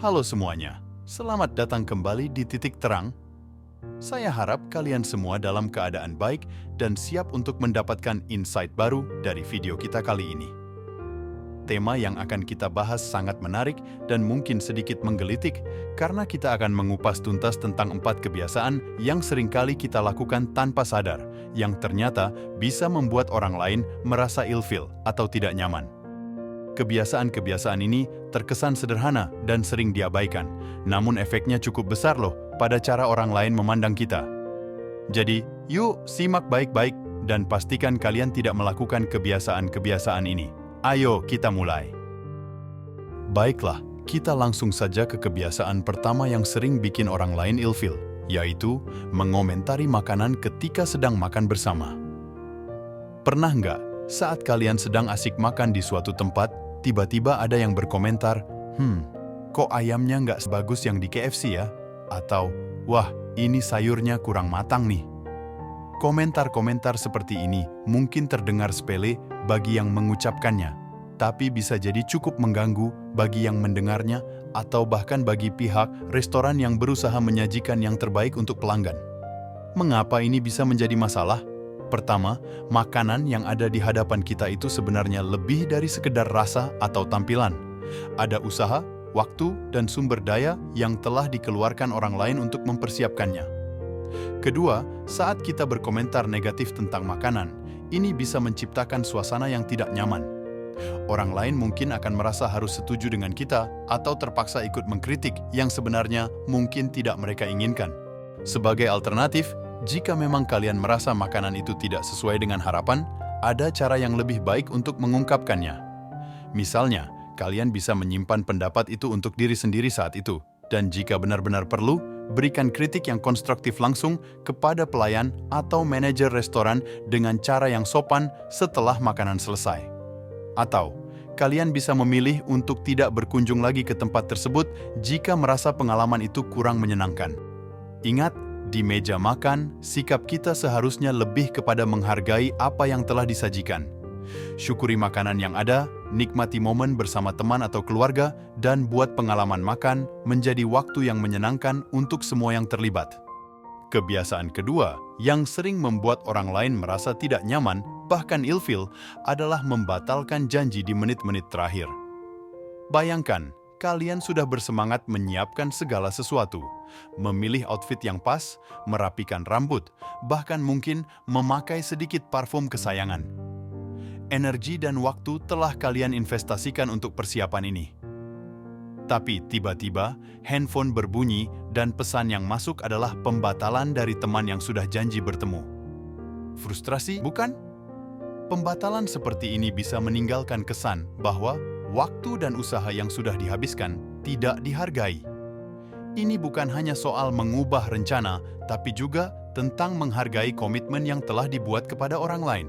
Halo semuanya, selamat datang kembali di Titik Terang. Saya harap kalian semua dalam keadaan baik dan siap untuk mendapatkan insight baru dari video kita kali ini. Tema yang akan kita bahas sangat menarik dan mungkin sedikit menggelitik karena kita akan mengupas tuntas tentang 4 kebiasaan yang seringkali kita lakukan tanpa sadar, yang ternyata bisa membuat orang lain merasa ilfil atau tidak nyaman. Kebiasaan-kebiasaan ini terkesan sederhana dan sering diabaikan, namun efeknya cukup besar loh pada cara orang lain memandang kita. Jadi, yuk simak baik-baik dan pastikan kalian tidak melakukan kebiasaan-kebiasaan ini. Ayo kita mulai. Baiklah, kita langsung saja ke kebiasaan pertama yang sering bikin orang lain ilfil, yaitu mengomentari makanan ketika sedang makan bersama. Pernah nggak saat kalian sedang asik makan di suatu tempat, tiba-tiba ada yang berkomentar, kok ayamnya nggak sebagus yang di KFC ya? Atau, wah, ini sayurnya kurang matang nih. Komentar-komentar seperti ini mungkin terdengar sepele bagi yang mengucapkannya, tapi bisa jadi cukup mengganggu bagi yang mendengarnya atau bahkan bagi pihak restoran yang berusaha menyajikan yang terbaik untuk pelanggan. Mengapa ini bisa menjadi masalah? Pertama, makanan yang ada di hadapan kita itu sebenarnya lebih dari sekedar rasa atau tampilan. Ada usaha, waktu, dan sumber daya yang telah dikeluarkan orang lain untuk mempersiapkannya. Kedua, saat kita berkomentar negatif tentang makanan, ini bisa menciptakan suasana yang tidak nyaman. Orang lain mungkin akan merasa harus setuju dengan kita atau terpaksa ikut mengkritik yang sebenarnya mungkin tidak mereka inginkan. Sebagai alternatif, jika memang kalian merasa makanan itu tidak sesuai dengan harapan, ada cara yang lebih baik untuk mengungkapkannya. Misalnya, kalian bisa menyimpan pendapat itu untuk diri sendiri saat itu, dan jika benar-benar perlu, berikan kritik yang konstruktif langsung kepada pelayan atau manajer restoran dengan cara yang sopan setelah makanan selesai. Atau, kalian bisa memilih untuk tidak berkunjung lagi ke tempat tersebut jika merasa pengalaman itu kurang menyenangkan. Ingat, di meja makan, sikap kita seharusnya lebih kepada menghargai apa yang telah disajikan. Syukuri makanan yang ada, nikmati momen bersama teman atau keluarga, dan buat pengalaman makan menjadi waktu yang menyenangkan untuk semua yang terlibat. Kebiasaan kedua yang sering membuat orang lain merasa tidak nyaman, bahkan ilfil, adalah membatalkan janji di menit-menit terakhir. Bayangkan, kalian sudah bersemangat menyiapkan segala sesuatu, memilih outfit yang pas, merapikan rambut, bahkan mungkin memakai sedikit parfum kesayangan. Energi dan waktu telah kalian investasikan untuk persiapan ini. Tapi tiba-tiba, handphone berbunyi dan pesan yang masuk adalah pembatalan dari teman yang sudah janji bertemu. Frustrasi, bukan? Pembatalan seperti ini bisa meninggalkan kesan bahwa waktu dan usaha yang sudah dihabiskan tidak dihargai. Ini bukan hanya soal mengubah rencana, tapi juga tentang menghargai komitmen yang telah dibuat kepada orang lain.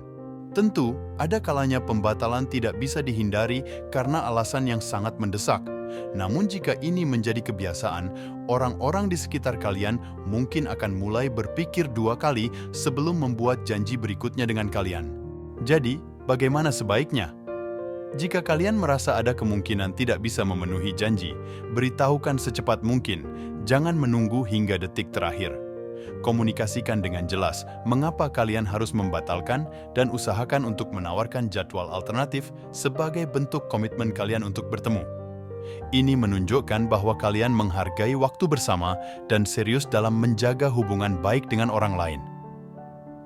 Tentu, ada kalanya pembatalan tidak bisa dihindari karena alasan yang sangat mendesak. Namun jika ini menjadi kebiasaan, orang-orang di sekitar kalian mungkin akan mulai berpikir 2 kali sebelum membuat janji berikutnya dengan kalian. Jadi, bagaimana sebaiknya? Jika kalian merasa ada kemungkinan tidak bisa memenuhi janji, beritahukan secepat mungkin, jangan menunggu hingga detik terakhir. Komunikasikan dengan jelas mengapa kalian harus membatalkan dan usahakan untuk menawarkan jadwal alternatif sebagai bentuk komitmen kalian untuk bertemu. Ini menunjukkan bahwa kalian menghargai waktu bersama dan serius dalam menjaga hubungan baik dengan orang lain.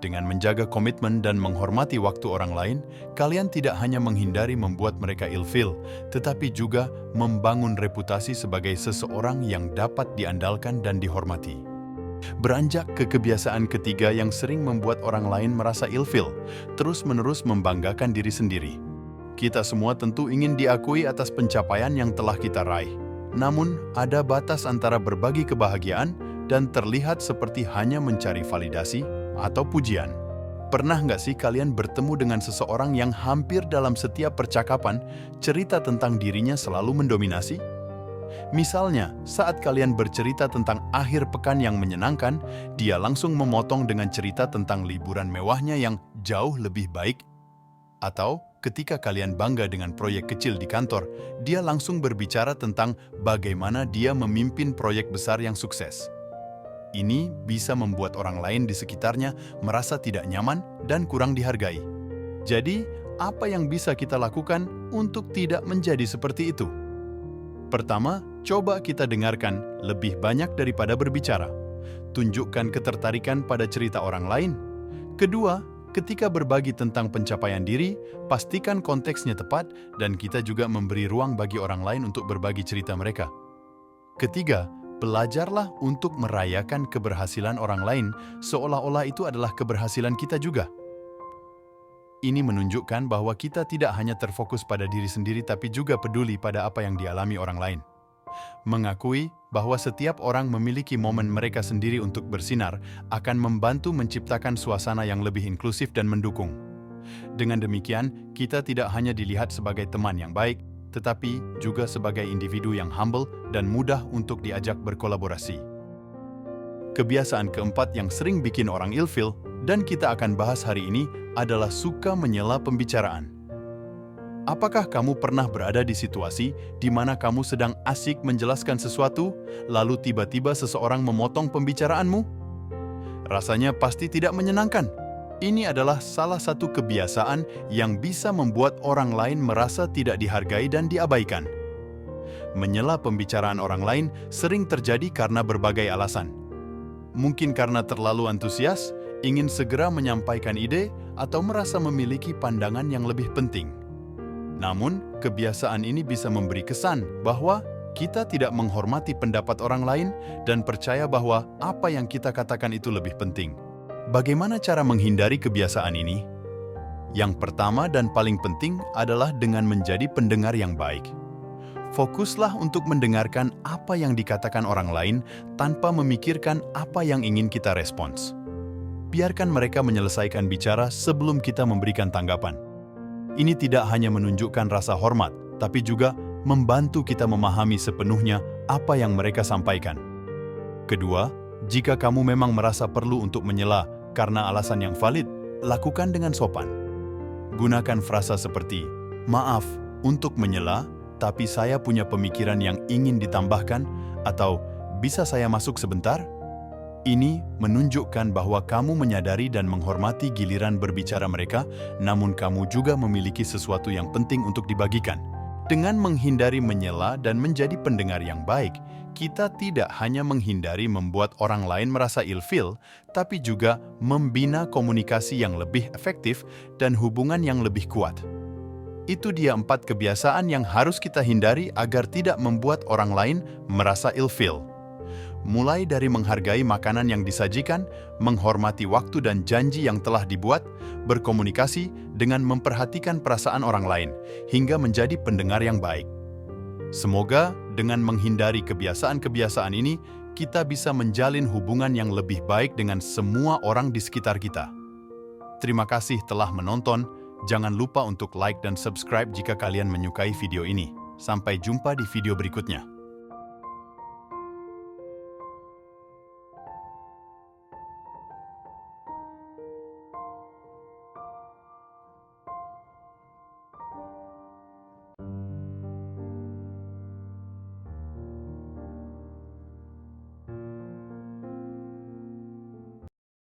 Dengan menjaga komitmen dan menghormati waktu orang lain, kalian tidak hanya menghindari membuat mereka ilfil, tetapi juga membangun reputasi sebagai seseorang yang dapat diandalkan dan dihormati. Beranjak ke kebiasaan ketiga yang sering membuat orang lain merasa ilfil, terus-menerus membanggakan diri sendiri. Kita semua tentu ingin diakui atas pencapaian yang telah kita raih. Namun, ada batas antara berbagi kebahagiaan dan terlihat seperti hanya mencari validasi atau pujian. Pernah nggak sih kalian bertemu dengan seseorang yang hampir dalam setiap percakapan, cerita tentang dirinya selalu mendominasi? Misalnya, saat kalian bercerita tentang akhir pekan yang menyenangkan, dia langsung memotong dengan cerita tentang liburan mewahnya yang jauh lebih baik. Atau ketika kalian bangga dengan proyek kecil di kantor, dia langsung berbicara tentang bagaimana dia memimpin proyek besar yang sukses. Ini bisa membuat orang lain di sekitarnya merasa tidak nyaman dan kurang dihargai. Jadi, apa yang bisa kita lakukan untuk tidak menjadi seperti itu? Pertama, coba kita dengarkan lebih banyak daripada berbicara. Tunjukkan ketertarikan pada cerita orang lain. Kedua, ketika berbagi tentang pencapaian diri, pastikan konteksnya tepat dan kita juga memberi ruang bagi orang lain untuk berbagi cerita mereka. Ketiga, belajarlah untuk merayakan keberhasilan orang lain seolah-olah itu adalah keberhasilan kita juga. Ini menunjukkan bahwa kita tidak hanya terfokus pada diri sendiri tapi juga peduli pada apa yang dialami orang lain. Mengakui bahwa setiap orang memiliki momen mereka sendiri untuk bersinar akan membantu menciptakan suasana yang lebih inklusif dan mendukung. Dengan demikian, kita tidak hanya dilihat sebagai teman yang baik, tetapi juga sebagai individu yang humble dan mudah untuk diajak berkolaborasi. Kebiasaan keempat yang sering bikin orang ilfil, dan kita akan bahas hari ini, adalah suka menyela pembicaraan. Apakah kamu pernah berada di situasi di mana kamu sedang asik menjelaskan sesuatu, lalu tiba-tiba seseorang memotong pembicaraanmu? Rasanya pasti tidak menyenangkan. Ini adalah salah satu kebiasaan yang bisa membuat orang lain merasa tidak dihargai dan diabaikan. Menyela pembicaraan orang lain sering terjadi karena berbagai alasan. Mungkin karena terlalu antusias, ingin segera menyampaikan ide, atau merasa memiliki pandangan yang lebih penting. Namun, kebiasaan ini bisa memberi kesan bahwa kita tidak menghormati pendapat orang lain dan percaya bahwa apa yang kita katakan itu lebih penting. Bagaimana cara menghindari kebiasaan ini? Yang pertama dan paling penting adalah dengan menjadi pendengar yang baik. Fokuslah untuk mendengarkan apa yang dikatakan orang lain tanpa memikirkan apa yang ingin kita respons. Biarkan mereka menyelesaikan bicara sebelum kita memberikan tanggapan. Ini tidak hanya menunjukkan rasa hormat, tapi juga membantu kita memahami sepenuhnya apa yang mereka sampaikan. Kedua, jika kamu memang merasa perlu untuk menyela karena alasan yang valid, lakukan dengan sopan. Gunakan frasa seperti, "Maaf untuk menyela, tapi saya punya pemikiran yang ingin ditambahkan," atau "Bisa saya masuk sebentar?" Ini menunjukkan bahwa kamu menyadari dan menghormati giliran berbicara mereka, namun kamu juga memiliki sesuatu yang penting untuk dibagikan. Dengan menghindari menyela dan menjadi pendengar yang baik, kita tidak hanya menghindari membuat orang lain merasa ilfil, tapi juga membina komunikasi yang lebih efektif dan hubungan yang lebih kuat. Itu dia 4 kebiasaan yang harus kita hindari agar tidak membuat orang lain merasa ilfil. Mulai dari menghargai makanan yang disajikan, menghormati waktu dan janji yang telah dibuat, berkomunikasi dengan memperhatikan perasaan orang lain, hingga menjadi pendengar yang baik. Semoga dengan menghindari kebiasaan-kebiasaan ini, kita bisa menjalin hubungan yang lebih baik dengan semua orang di sekitar kita. Terima kasih telah menonton. Jangan lupa untuk like dan subscribe jika kalian menyukai video ini. Sampai jumpa di video berikutnya.